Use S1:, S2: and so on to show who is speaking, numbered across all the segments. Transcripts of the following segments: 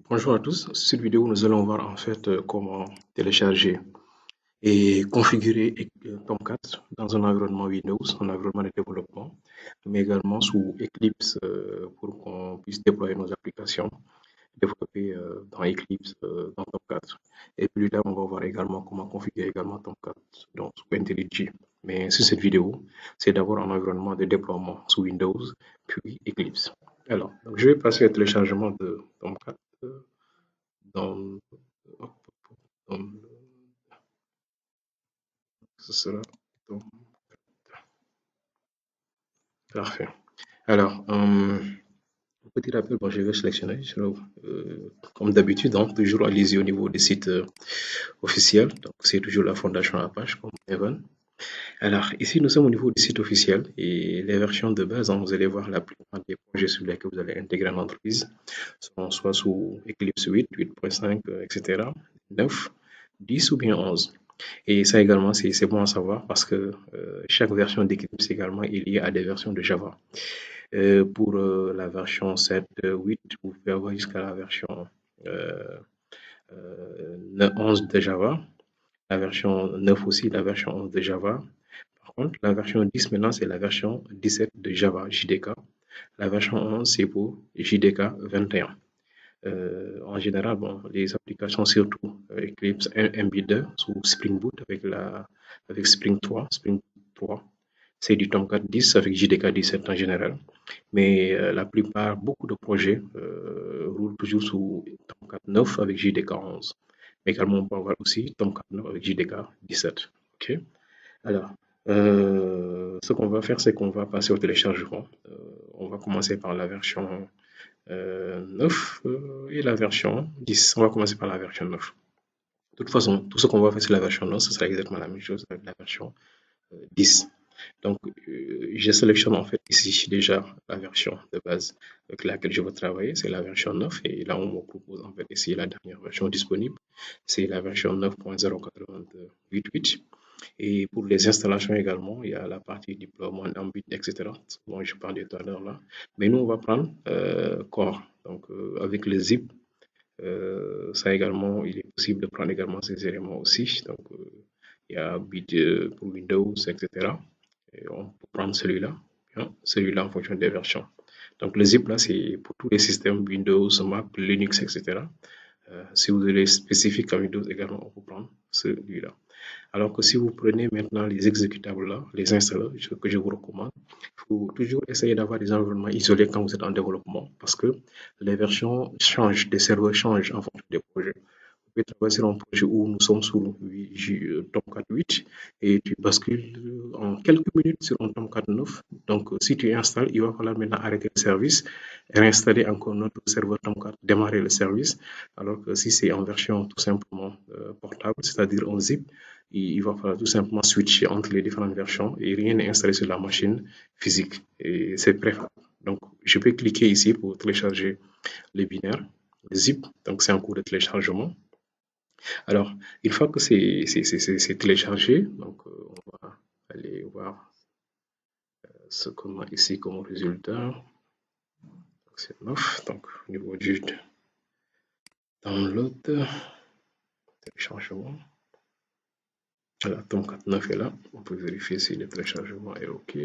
S1: Bonjour à tous. Sur cette vidéo, nous allons voir en fait comment télécharger et configurer Tomcat dans un environnement Windows, un environnement de développement, mais également sous Eclipse pour qu'on puisse déployer nos applications développées dans Eclipse dans Tomcat. Et plus tard, on va voir également comment configurer également Tomcat donc sous IntelliJ. Mais sur cette vidéo, c'est d'abord un environnement de déploiement sous Windows, puis Eclipse. Alors, donc, je vais passer au téléchargement de Tomcat. Dans, dans- ce sera donc parfait. Alors, petit rappel, bon, je vais sélectionner, comme d'habitude, donc toujours allez-y au niveau des sites officiels. Donc, c'est toujours la Fondation Apache, comme Evan. Alors, ici, nous sommes au niveau du site officiel et les versions de base, hein, vous allez voir la plupart des projets sur lesquels vous allez intégrer l'entreprise sont soit sous Eclipse 8, 8.5, etc., 9, 10 ou bien 11. Et ça également, c'est bon à savoir parce que chaque version d'Eclipse également est liée à des versions de Java. Pour la version 7, 8, vous pouvez avoir jusqu'à la version 11 de Java, la version 9 aussi, la version 11 de Java. Par contre, la version 10 maintenant, c'est la version 17 de Java, JDK. La version 11, c'est pour JDK 21. En général, bon, les applications, surtout Eclipse MB2 sous Spring Boot avec Spring 3, c'est du Tomcat 10 avec JDK 17 en général. Mais la plupart, beaucoup de projets roulent toujours sous Tomcat 9 avec JDK 11. Mais également, on peut avoir aussi Tomcat 9 avec JDK 17. OK? Alors, ce qu'on va faire, c'est qu'on va passer au téléchargement. On va commencer par la version 9 et la version 10. On va commencer par la version 9. De toute façon, tout ce qu'on va faire sur la version 9, ce sera exactement la même chose avec la version 10. Donc, je sélectionne en fait ici déjà la version de base avec laquelle je veux travailler, c'est la version 9. Et là, on me propose en fait ici la dernière version disponible, c'est la version 9.0.88.8. Et pour les installations également, il y a la partie déploiement, Ambit, etc. Dont je parlais tout à l'heure là. Mais nous, on va prendre Core. Donc, avec le zip, ça également, il est possible de prendre également ces éléments aussi. Donc, il y a Bit pour Windows, etc. Et on peut prendre celui-là, hein, celui-là en fonction des versions. Donc, le zip là, c'est pour tous les systèmes Windows, Mac, Linux, etc. Si vous êtes spécifique à Windows également, on peut prendre celui-là. Alors que si vous prenez maintenant les exécutables là, les installeurs, ce que je vous recommande, il faut toujours essayer d'avoir des environnements isolés quand vous êtes en développement parce que les versions changent, les serveurs changent en fonction des projets. Vous pouvez travailler sur un projet où nous sommes sous Tomcat 8 et tu bascules en quelques minutes sur un Tomcat 9. Donc, si tu installes, il va falloir maintenant arrêter le service, réinstaller encore notre serveur Tomcat, démarrer le service. Alors que si c'est en version tout simplement portable, c'est-à-dire en zip, il va falloir tout simplement switcher entre les différentes versions et rien n'est installé sur la machine physique. Et c'est préférable. Donc, je peux cliquer ici pour télécharger les binaires, les zip. Donc, c'est en cours de téléchargement. Alors, une fois que c'est téléchargé, donc on va aller voir ce qu'on a ici comme résultat. C'est 9. Donc, au niveau du download, téléchargement. Voilà, Tomcat 9 est là. On peut vérifier si le téléchargement est OK.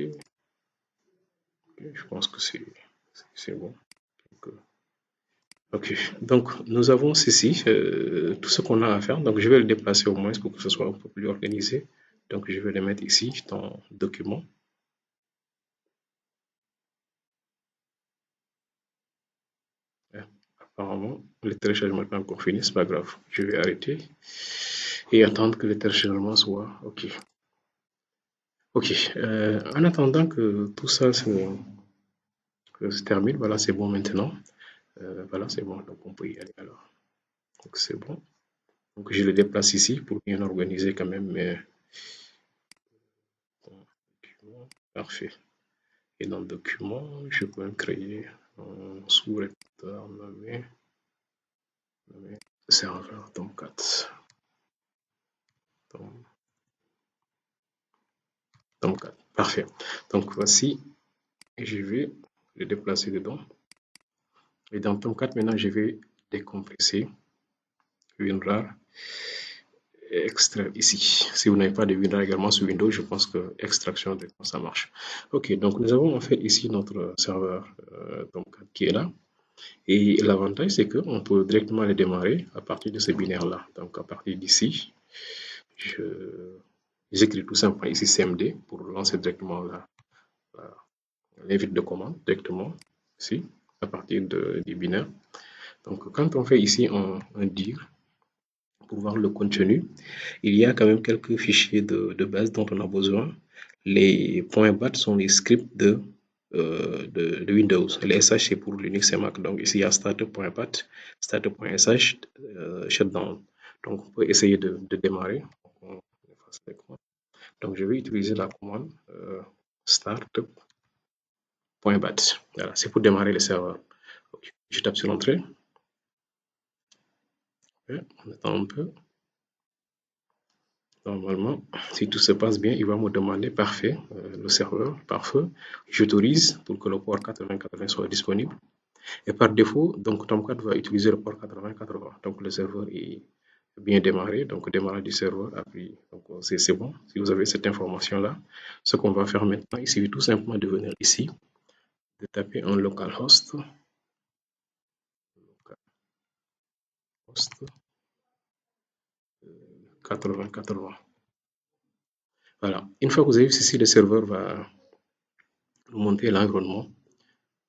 S1: Je pense que c'est bon. OK. Donc, nous avons ceci, tout ce qu'on a à faire. Donc, je vais le déplacer au moins pour que ce soit un peu plus organisé. Donc, je vais le mettre ici dans document. Apparemment, le téléchargement n'est pas encore fini, c'est pas grave. Je vais arrêter et attendre que le téléchargement soit OK. OK. En attendant que tout ça se termine, voilà, c'est bon maintenant. Voilà, c'est bon. Donc, on peut y aller alors. Donc, c'est bon. Donc, je le déplace ici pour bien organiser quand même mes documents. Parfait. Et dans le document, je peux même créer un sous-répertoire nommé serveur Tomcat. Tomcat. Parfait. Donc, voici. Et je vais le déplacer dedans. Et dans Tomcat, maintenant, je vais décompresser, WinRAR, et extraire ici. Si vous n'avez pas de WinRAR également sur Windows, je pense que extraction de ça marche. Ok, donc nous avons en fait ici notre serveur donc, qui est là. Et l'avantage, c'est qu'on peut directement les démarrer à partir de ce binaire-là. Donc à partir d'ici, j'écris tout simplement ici CMD pour lancer directement l'invite de commande directement ici à partir du binaire. Donc quand on fait ici un dir pour voir le contenu, il y a quand même quelques fichiers de base dont on a besoin. Les .bat sont les scripts de Windows. Les SH c'est pour Linux et Mac. Donc ici il y a starter.bat, starter.sh, shutdown. Donc on peut essayer de démarrer. Donc je vais utiliser la commande start.bat. Voilà, c'est pour démarrer le serveur. Okay. Je tape sur l'entrée. On attend un peu. Normalement, si tout se passe bien, il va me demander parfait, le serveur, parfait. J'autorise pour que le port 8080 soit disponible. Et par défaut, donc Tomcat va utiliser le port 8080. Donc le serveur est bien démarré. Donc démarrage du serveur a pris. Donc c'est bon. Si vous avez cette information-là, ce qu'on va faire maintenant, il suffit tout simplement de venir ici, de taper un localhost. Localhost 8080. Voilà. Une fois que vous avez ceci, le serveur va nous monter l'environnement.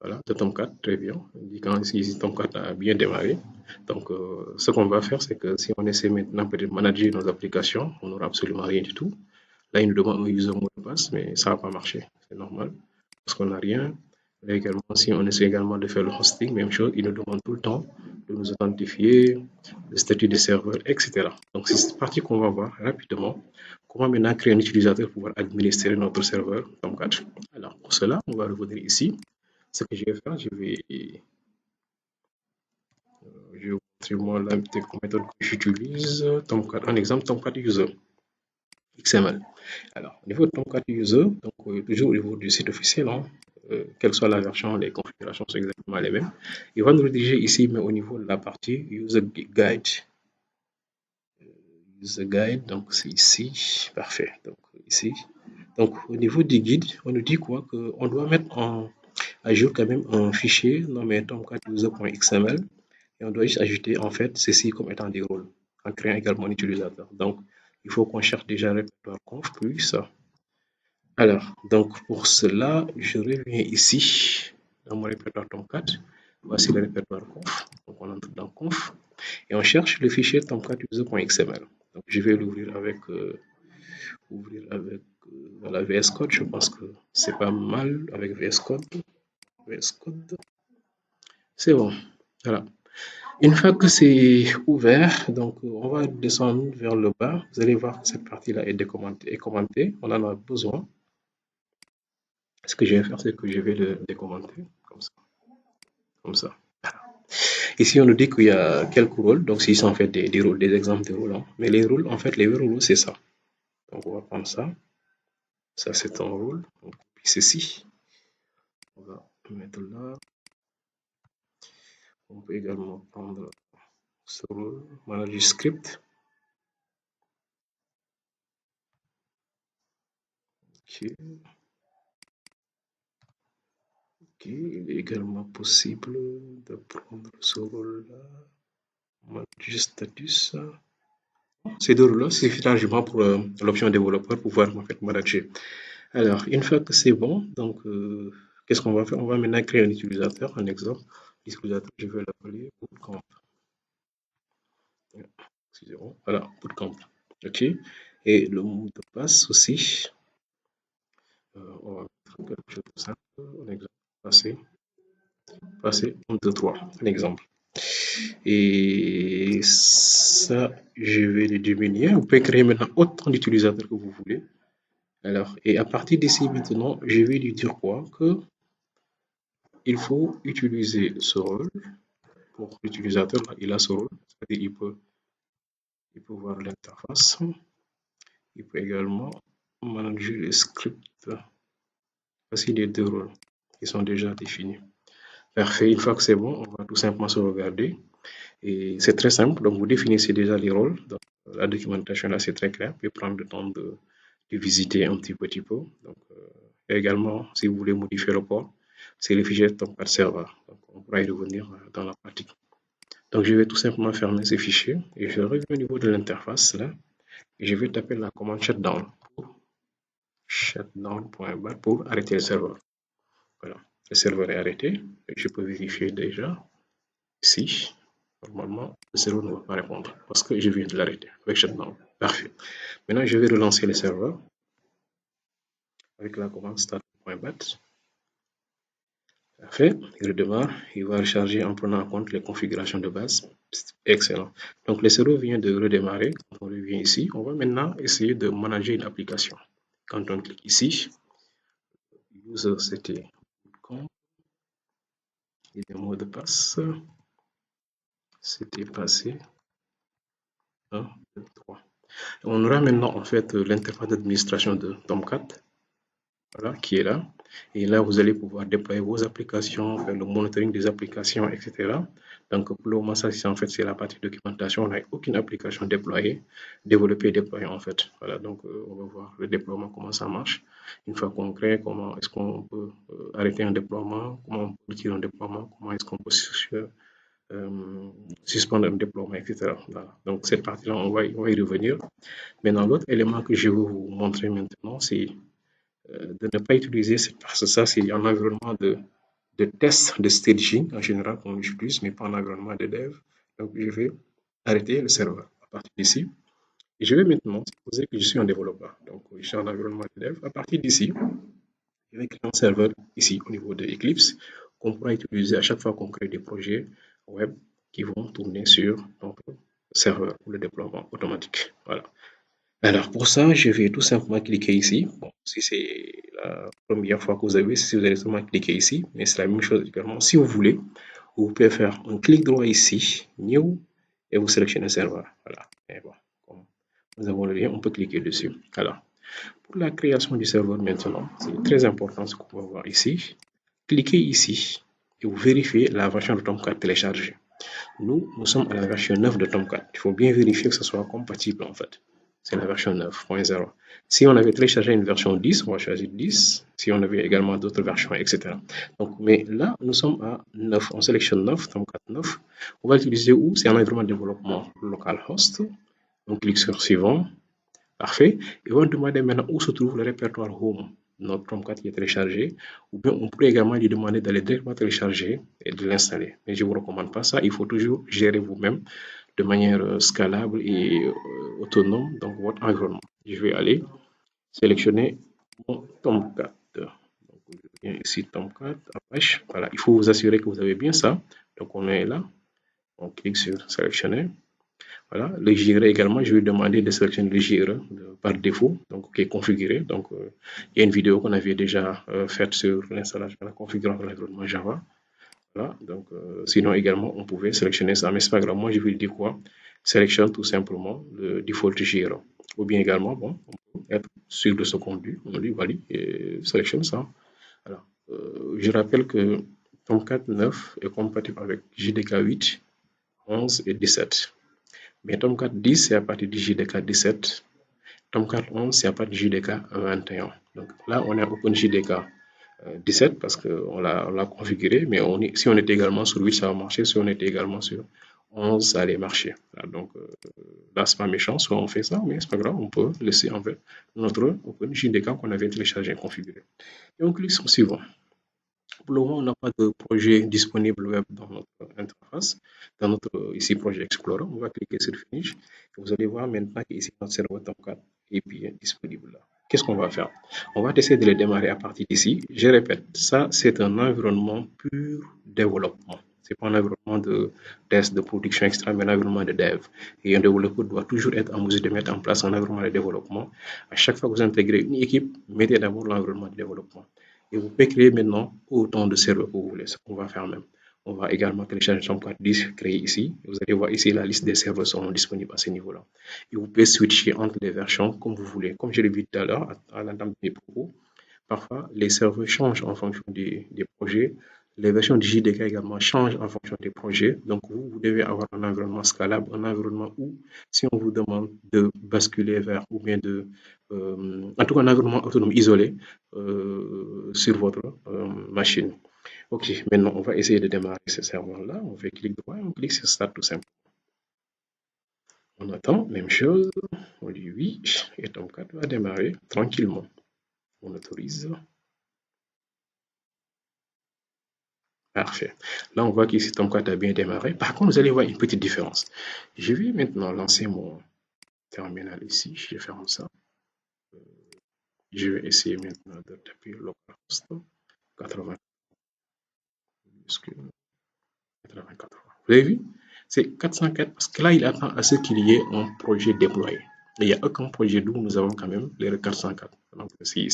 S1: Voilà, de Tomcat, très bien. Indiquant ici Tomcat a bien démarré. Donc, ce qu'on va faire, c'est que si on essaie maintenant peut-être de manager nos applications, on n'aura absolument rien du tout. Là, il nous demande un user mot de passe, mais ça va pas marcher. C'est normal. Parce qu'on n'a rien. Là également, si on essaie également de faire le hosting, même chose, il nous demande tout le temps de nous authentifier, le statut des serveurs, etc. Donc, c'est cette partie qu'on va voir rapidement. Comment maintenant créer un utilisateur pour pouvoir administrer notre serveur Tomcat. Alors, pour cela, on va revenir ici. Ce que je vais faire, je vais vous montrer moi la méthode que j'utilise. Tomcat, un exemple, Tomcat user XML. Alors, au niveau de Tomcat user, donc toujours au niveau du site officiel, hein, quelle soit la version, les configurations sont exactement les mêmes. Il va nous rediriger ici, mais au niveau de la partie user guide. User guide, donc c'est ici, parfait. Donc ici, donc au niveau du guide, on nous dit quoi que on doit mettre à jour quand même un fichier nommé Tomcat user.xml. Et on doit juste ajouter en fait ceci comme étant des rôles en créant également un utilisateur. Donc, il faut qu'on cherche déjà le répertoire conf plus. Alors, donc pour cela, je reviens ici dans mon répertoire Tomcat. Voici le répertoire conf. Donc, on entre dans conf et on cherche le fichier tomcatuser.xml. Donc, je vais l'ouvrir avec, voilà, VS Code. Je pense que c'est pas mal avec VS Code. VS Code. C'est bon. Voilà. Une fois que c'est ouvert, donc on va descendre vers le bas. Vous allez voir que cette partie-là est commentée. On en a besoin. Ce que je vais faire, c'est que je vais le décommenter comme ça. Comme ça. Ici, on nous dit qu'il y a quelques rôles. Donc, ici, sont en fait des rôles, des exemples de rôles. Hein. Mais les rôles, en fait, les vrais rôles, c'est ça. Donc, on va prendre ça. Ça, c'est un rôle. On copie ceci. On va mettre là. On peut également prendre ce rôle, manager script. Ok. Ok, il est également possible de prendre ce rôle-là, manager status. Ces deux rôles-là, c'est largement pour l'option développeur pour pouvoir en fait manager. Alors, une fois que c'est bon, donc qu'est-ce qu'on va faire? On va maintenant créer un utilisateur, un exemple. L'utilisateur, je vais l'appeler bootcamp. Excusez-moi. Voilà, bootcamp. Ok. Et le mot de passe aussi, on va mettre quelque chose de simple. Un exemple, passer 1, 2, 3. Un exemple. Et ça, je vais le diminuer. Vous pouvez créer maintenant autant d'utilisateurs que vous voulez. Alors, et à partir d'ici maintenant, je vais lui dire quoi? Que il faut utiliser ce rôle. Pour l'utilisateur, il a ce rôle. C'est-à-dire il peut voir l'interface. Il peut également manager les scripts. Voici les deux rôles qui sont déjà définis. Parfait. Une fois que c'est bon, on va tout simplement sauvegarder. Et c'est très simple. Donc, vous définissez déjà les rôles. Donc, la documentation, là, c'est très clair. Vous pouvez prendre le temps de visiter un petit peu. Donc, et également, si vous voulez modifier le port, c'est les fichiers Tomcat Server. Donc, on pourra y revenir dans la pratique. Donc, je vais tout simplement fermer ces fichiers et je reviens au niveau de l'interface là. Et je vais taper la commande shutdown.bat pour arrêter le serveur. Voilà, le serveur est arrêté. Je peux vérifier déjà ici. Normalement, le serveur ne va pas répondre parce que je viens de l'arrêter avec shutdown. Parfait. Maintenant, je vais relancer le serveur avec la commande start.bat. Parfait. Il redémarre. Il va recharger en prenant en compte les configurations de base. Excellent. Donc, le serveur vient de redémarrer. Quand on revient ici, on va maintenant essayer de manager une application. Quand on clique ici, user c'était compte et le mot de passe, c'était passé 1, 2, 3. On aura maintenant en fait l'interface d'administration de Tomcat, voilà, qui est là. Et là, vous allez pouvoir déployer vos applications, faire le monitoring des applications, etc. Donc, pour le moment, ça, en fait, c'est la partie documentation. On n'a aucune application déployée, développée et déployée, en fait. Voilà, donc, on va voir le déploiement, comment ça marche. Une fois qu'on crée, comment est-ce qu'on peut arrêter un déploiement, comment on peut tirer un déploiement, comment est-ce qu'on peut suspendre un déploiement, etc. Voilà. Donc, cette partie-là, on va y revenir. Maintenant, l'autre élément que je vais vous montrer maintenant, c'est de ne pas utiliser parce que ça, c'est un environnement de test, de staging en général qu'on utilise, mais pas un environnement de dev. Donc, je vais arrêter le serveur à partir d'ici. Et je vais maintenant supposer que je suis un développeur. Donc, je suis en environnement de dev. À partir d'ici, je vais créer un serveur ici au niveau de Eclipse qu'on pourra utiliser à chaque fois qu'on crée des projets web qui vont tourner sur donc, le serveur pour le déploiement automatique. Voilà. Alors pour ça, je vais tout simplement cliquer ici. Bon, si c'est la première fois que vous avez, si vous allez seulement cliquer ici, mais c'est la même chose également. Si vous voulez, vous pouvez faire un clic droit ici, New, et vous sélectionnez serveur. Voilà. Et bon, comme nous avons le lien, on peut cliquer dessus. Alors, pour la création du serveur maintenant, c'est très important ce qu'on va voir ici. Cliquez ici et vous vérifiez la version de Tomcat téléchargée. Nous sommes à la version 9 de Tomcat. Il faut bien vérifier que ce soit compatible en fait. C'est la version 9.0. Si on avait téléchargé une version 10, on va choisir 10. Si on avait également d'autres versions, etc. Donc, mais là, nous sommes à 9. On sélectionne 9, Tomcat 9. On va l'utiliser où? C'est un environnement de développement localhost. On clique sur suivant. Parfait. Et on va demander maintenant où se trouve le répertoire Home, notre Tomcat qui est téléchargé. Ou bien on pourrait également lui demander d'aller directement télécharger et de l'installer. Mais je ne vous recommande pas ça. Il faut toujours gérer vous-même de manière scalable et autonome dans votre environnement. Je vais aller sélectionner mon Tomcat. Donc, je viens ici Tomcat, Apache. Voilà, il faut vous assurer que vous avez bien ça. Donc, on est là. On clique sur sélectionner. Voilà, le JRE également, je vais demander de sélectionner le JRE par défaut, donc qui est configuré. Donc, il y a une vidéo qu'on avait déjà faite sur l'installation, la configuration de l'environnement Java. Voilà, donc, sinon également, on pouvait sélectionner ça, mais c'est pas grave. Moi, je vais dire quoi? Sélectionne tout simplement le default JRE. Ou bien également, bon, on peut être sûr de ce qu'on dit, on dit valide et sélectionne ça. Alors, je rappelle que Tomcat 9 est compatible avec JDK 8, 11 et 17. Mais Tomcat 10, c'est à partir du JDK 17. Tomcat 11, c'est à partir du JDK 21. Donc là, on est à OpenJDK 17 parce qu'on l'a configuré, mais si on était également sur 8, ça va marcher. Si on était également sur 11, ça allait marcher. Là, donc là, c'est pas méchant, soit on fait ça, mais c'est pas grave, on peut laisser en fait notre OpenJDK qu'on avait téléchargé et configuré. Et on clique sur suivant. Pour le moment, on n'a pas de projet disponible web dans notre interface, dans notre ici projet Explorer. On va cliquer sur Finish. Et vous allez voir maintenant qu'ici notre serveur Tomcat est bien disponible là. Qu'est-ce qu'on va faire? On va essayer de le démarrer à partir d'ici. Je répète, ça c'est un environnement pur développement. C'est pas un environnement de test, de production extra, mais un environnement de dev. Et un développeur doit toujours être en mesure de mettre en place un environnement de développement. À chaque fois que vous intégrez une équipe, mettez d'abord l'environnement de développement. Et vous pouvez créer maintenant autant de serveurs que vous voulez, ce qu'on va faire même. On va également télécharger Tomcat 10 créé ici. Vous allez voir ici, la liste des serveurs seront disponibles à ce niveau-là. Et vous pouvez switcher entre les versions comme vous voulez. Comme je l'ai vu tout à l'heure, à l'entame de mes propos, parfois les serveurs changent en fonction des projets. Les versions du JDK également changent en fonction des projets. Donc, vous devez avoir un environnement scalable, un environnement où, si on vous demande de basculer vers, ou bien en tout cas, un environnement autonome isolé sur votre machine. Ok, maintenant, on va essayer de démarrer ce serveur-là. On fait clic droit et on clique sur Start tout simplement. On attend, même chose. On dit oui, et Tomcat va démarrer tranquillement. On autorise. Parfait. Là, on voit qu'ici, Tomcat a bien démarré. Par contre, vous allez voir une petite différence. Je vais maintenant lancer mon terminal ici. Je ferme ça. Je vais essayer maintenant de taper localhost 80, 84. Vous avez vu? C'est 404 parce que là, il attend à ce qu'il y ait un projet déployé. Et il n'y a aucun projet d'où nous avons quand même l'erreur 404. Donc, c'est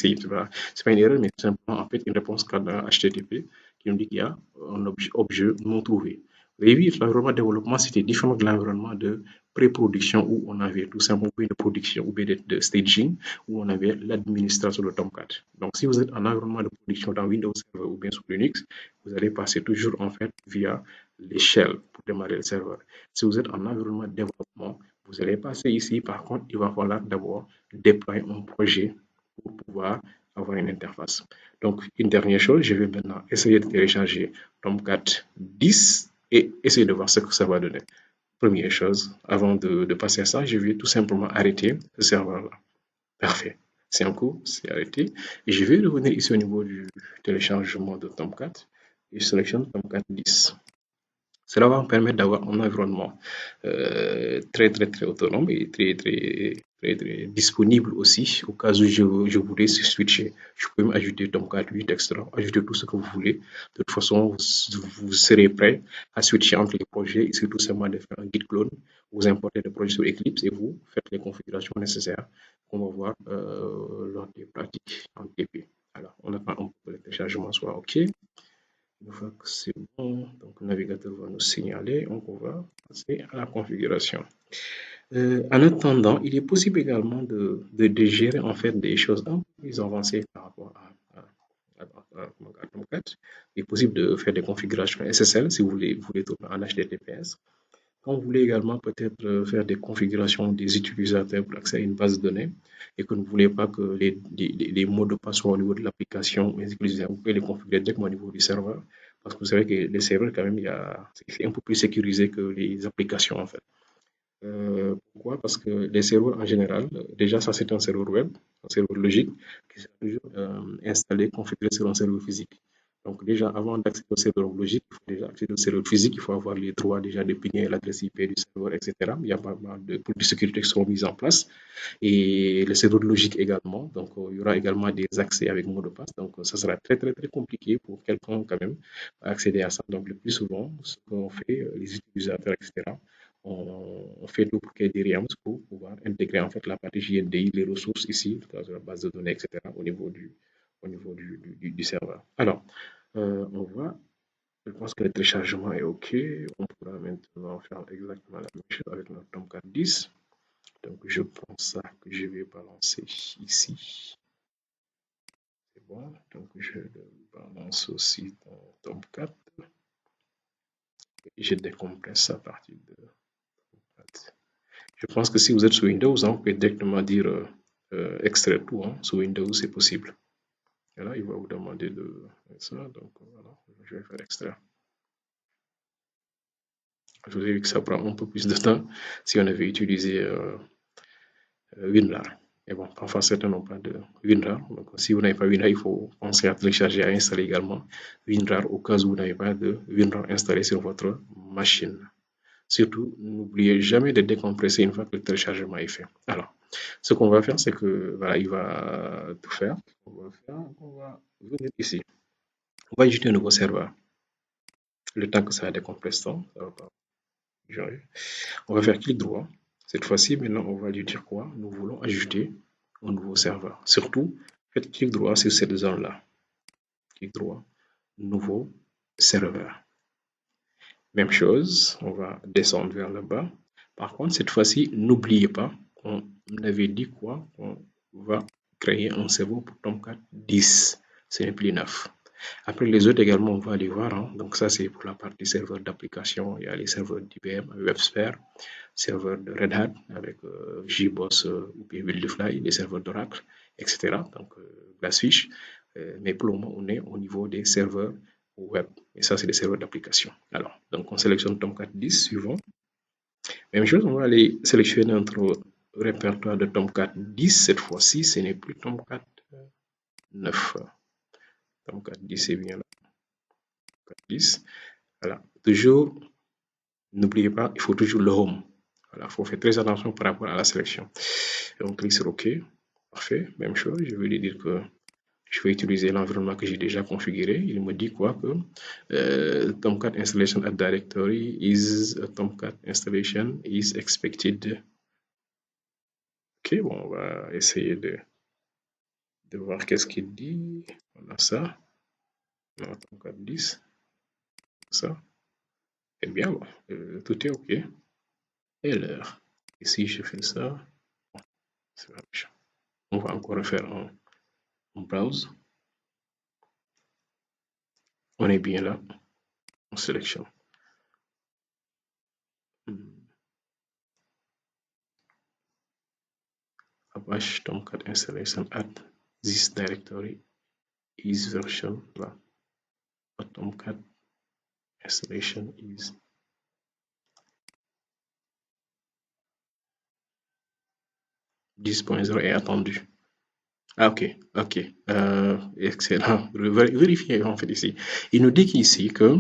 S1: pas une erreur, mais c'est simplement en fait une réponse cadre HTTP qui nous dit qu'il y a un objet non trouvé. Vous avez vu, l'environnement de développement, c'était différent de l'environnement de pré-production où on avait tout simplement une production ou bien de staging où on avait l'administration de Tomcat. Donc, si vous êtes en environnement de production dans Windows Server ou bien sous Linux, vous allez passer toujours en fait via l'échelle pour démarrer le serveur. Si vous êtes en environnement de développement, vous allez passer ici. Par contre, il va falloir d'abord déployer un projet pour pouvoir avoir une interface. Donc, une dernière chose, je vais maintenant essayer de télécharger Tomcat 10 et essayer de voir ce que ça va donner. Première chose, avant de passer à ça, je vais tout simplement arrêter ce serveur-là. Parfait. C'est en cours, c'est arrêté. Et je vais revenir ici au niveau du téléchargement de Tomcat et je sélectionne Tomcat 10. Cela va me permettre d'avoir un environnement très autonome et très disponible aussi au cas où je voulais switcher. Je peux même ajouter Tomcat 8 extra, ajouter tout ce que vous voulez. De toute façon, vous serez prêt à switcher entre les projets. Il suffit tout simplement de faire un git clone. Vous importez le projet sur Eclipse et vous faites les configurations nécessaires qu'on va voir lors des pratiques en TP. Alors, on attend un peu que le téléchargement soit OK. Une fois que c'est bon, donc le navigateur va nous signaler, donc on va passer à la configuration. En attendant, il est possible également de gérer en fait des choses un peu plus avancées par rapport à Tomcat. Il est possible de faire des configurations SSL si vous voulez tourner en HTTPS. Quand vous voulez également peut-être faire des configurations des utilisateurs pour accéder à une base de données et que vous ne voulez pas que les mots de passe soient au niveau de l'application, vous pouvez les configurer directement au niveau du serveur parce que vous savez que les serveurs, quand même, c'est un peu plus sécurisé que les applications en fait. Pourquoi? Parce que les serveurs en général, déjà ça c'est un serveur web, un serveur logique qui sera toujours installé, configuré sur un serveur physique. Donc déjà avant d'accéder au serveur logique, il faut déjà accéder au serveur physique, il faut avoir les droits déjà définis, l'adresse IP du serveur, etc. Il y a pas mal de politiques de sécurité qui seront mises en place et le serveur logique également. Donc il y aura également des accès avec mot de passe. Donc ça sera très compliqué pour quelqu'un quand même à accéder à ça. Donc le plus souvent, ce qu'on fait, les utilisateurs, etc., on fait tout pour qu'il y ait des REAMs pour pouvoir intégrer en fait la partie JNDI, les ressources ici, dans la base de données, etc., au niveau du serveur. Alors, on va, je pense que le téléchargement est OK. On pourra maintenant faire exactement la même chose avec notre Tomcat 10. Donc, je prends ça que je vais balancer ici. C'est bon. Donc, je le balance aussi dans Tomcat. Et je décompresse à partir de Tomcat. Je pense que si vous êtes sous Windows, vous pouvez directement dire extraire tout. Sous Windows, c'est possible. Et là, il va vous demander de ça. Donc, voilà, je vais faire extraire. Je vous ai vu que ça prend un peu plus de temps si on avait utilisé WinRAR. Mais bon, parfois certains n'ont pas de WinRAR. Donc, si vous n'avez pas WinRAR, il faut penser à télécharger, à installer également WinRAR au cas où vous n'avez pas de WinRAR installé sur votre machine. Surtout, n'oubliez jamais de décompresser une fois que le téléchargement est fait. Alors, ce qu'on va faire, c'est que voilà, il va tout faire. On va venir ici. On va ajouter un nouveau serveur. Le temps que ça décompresse, ça va pas changer. On va faire clic droit. Cette fois-ci, maintenant, on va lui dire quoi? Nous voulons ajouter un nouveau serveur. Surtout, faites clic droit sur cette zone-là. Clic droit, nouveau serveur. Même chose, on va descendre vers le bas. Par contre, cette fois-ci, n'oubliez pas, on avait dit quoi? On va créer un serveur pour Tomcat 10. Ce n'est plus 9. Après, les autres également, on va aller voir, hein. Donc, ça, c'est pour la partie serveur d'application. Il y a les serveurs d'IBM, WebSphere, serveurs de Red Hat avec JBoss ou bien Wildfly, les serveurs d'Oracle, etc. Donc, Glassfish. Mais pour le moment, on est au niveau des serveurs web. Et ça, c'est des serveurs d'application. Alors, donc, on sélectionne Tomcat 10, suivant. Même chose, on va aller sélectionner notre répertoire de Tomcat 10. Cette fois-ci, ce n'est plus Tomcat 9. Tomcat 10, c'est bien là. Tomcat 10. Voilà. Toujours, n'oubliez pas, il faut toujours le home. Voilà, il faut faire très attention par rapport à la sélection. Et on clique sur OK. Parfait. Même chose, je vais lui dire que je vais utiliser l'environnement que j'ai déjà configuré. Il me dit quoi que Tomcat installation at directory is Tomcat installation is expected. Ok, bon, on va essayer de voir qu'est-ce qu'il dit. On a ça. On a Tomcat 10. Ça. Eh bien, bon, tout est OK. Et l'heure. Et si je fais ça, c'est la même chose. On va encore refaire un browse. On est bien là. On sélectionne. Apache Tomcat installation at this directory is version là. Tomcat installation is 10.0 est attendu. Ah, ok. Excellent. Vérifiez en fait ici. Il nous dit qu'ici que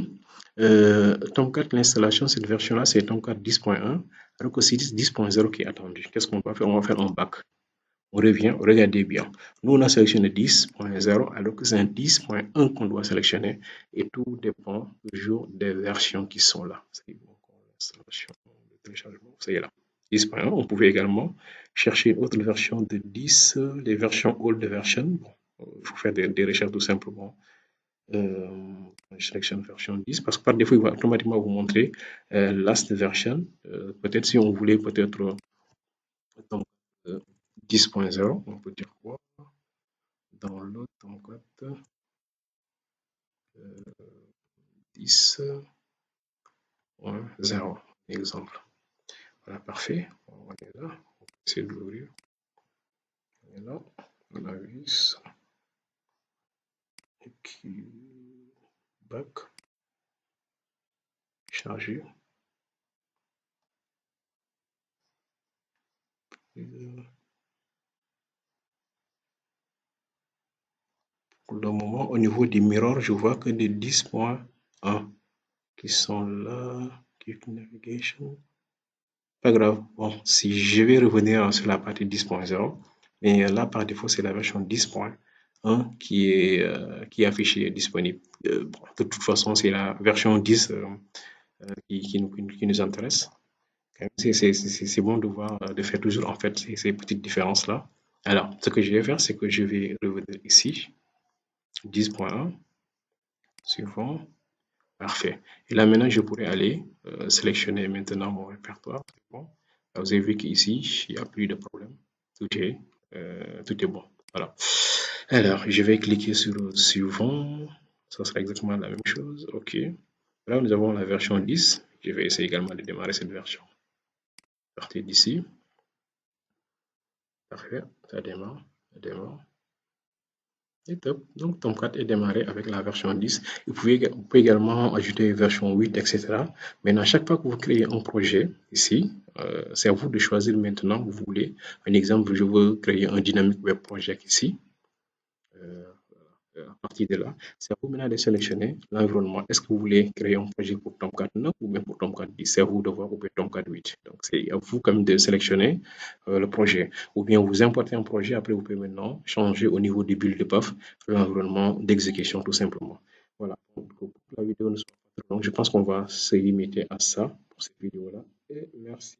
S1: Tomcat, l'installation, cette version-là, c'est Tomcat 10.1, alors que c'est 10.0 qui est attendu. Qu'est-ce qu'on va faire? On va faire un back. On revient, regardez bien. Nous, on a sélectionné 10.0, alors que c'est un 10.1 qu'on doit sélectionner, et tout dépend toujours des versions qui sont là. C'est bon, l'installation, le téléchargement, ça y est là. 10.1, on pouvait également chercher une autre version de 10, les versions old version. Bon, il faut faire des recherches tout simplement. Sélection version 10, parce que par défaut, il va automatiquement vous montrer last version. Peut-être si on voulait peut-être 10.0, on peut dire quoi? Download Tomcat 10.0, exemple. Voilà, parfait. On est là. On va essayer de l'ouvrir. On est là. On a vu ça. Et puis, back. Charger. Pour le moment, au niveau des mirrors, je vois que des 10.1 qui sont là. Quick Navigation. Pas grave. Bon, si je vais revenir sur la partie 10.0, mais là, par défaut, c'est la version 10.1 qui est affichée disponible. Bon, de toute façon, c'est la version 10 qui nous intéresse. C'est bon de voir, de faire toujours en fait ces petites différences-là. Alors, ce que je vais faire, c'est que je vais revenir ici, 10.1, suivant, parfait. Et là, maintenant, je pourrais aller sélectionner maintenant mon répertoire. Bon. Là, vous avez vu qu'ici, il n'y a plus de problème. Tout est bon. Voilà. Alors, je vais cliquer sur le suivant. Ça sera exactement la même chose. OK. Là, nous avons la version 10. Je vais essayer également de démarrer cette version. À partir d'ici. Parfait. Ça démarre. Ça démarre. Et top. Donc, Tomcat est démarré avec la version 10. Vous pouvez également ajouter une version 8, etc. Maintenant, chaque fois que vous créez un projet ici, c'est à vous de choisir maintenant où vous voulez. Un exemple, je veux créer un Dynamic Web Project ici. À partir de là, c'est à vous maintenant de sélectionner l'environnement. Est-ce que vous voulez créer un projet pour Tomcat 9 ou bien pour Tomcat 10? C'est à vous de voir, ou bien Tomcat 8. Donc, c'est à vous quand même de sélectionner le projet. Ou bien vous importez un projet, après vous pouvez maintenant changer au niveau du build path l'environnement d'exécution tout simplement. Voilà. Donc, pour la vidéo, nous sommes pas trop long. Je pense qu'on va se limiter à ça pour cette vidéo-là. Et merci.